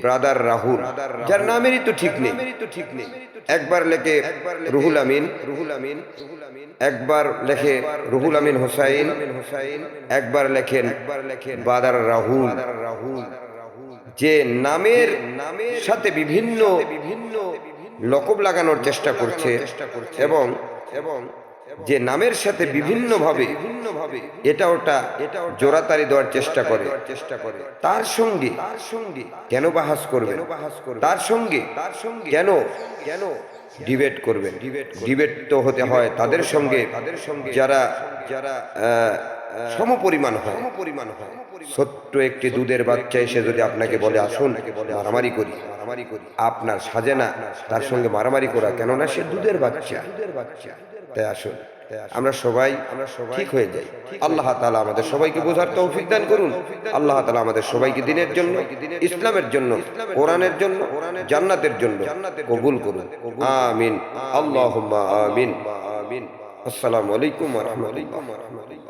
Brother Rahul, যার নামেরই তো ঠিক নেই। একবার লেখে রুহুল আমিন, একবার লেখে রুহুল আমিন হোসাইন, একবার লেখেন ব্রাদার রাহুল। যে নামের সাথে বিভিন্ন লকব লাগানোর চেষ্টা করছে এবং যে নামের সাথে বিভিন্নভাবে এটা ওটা জোড়াতাড়ি দেওয়ার চেষ্টা করে, তার সঙ্গে কেন বাহাস করবেন, তার সঙ্গে কেন ডিবেট করবেন? ডিবেট তো হতে হয় তাদের সঙ্গে যারা সমপরিমাণ হয়। ছোট্ট একটি দুধের বাচ্চা এসে যদি আপনাকে বলে আসুন মারামারি করি, আপনার সাজে না তার সঙ্গে মারামারি করা, কেননা সে দুধের বাচ্চা। তাই আসুন আমরা সবাই ঠিক হয়ে যাই। আল্লাহ তাআলা আমাদের সবাইকে বোঝার তৌফিক দান করুন। আল্লাহ তাআলা আমাদের সবাইকে দ্বীনের জন্য, ইসলামের জন্য, কোরআনের জন্য, জান্নাতের জন্য কবুল করুন। আমিন, আল্লাহুম্মা আমিন। আসসালামু আলাইকুম ওয়া রাহমাতুল্লাহ।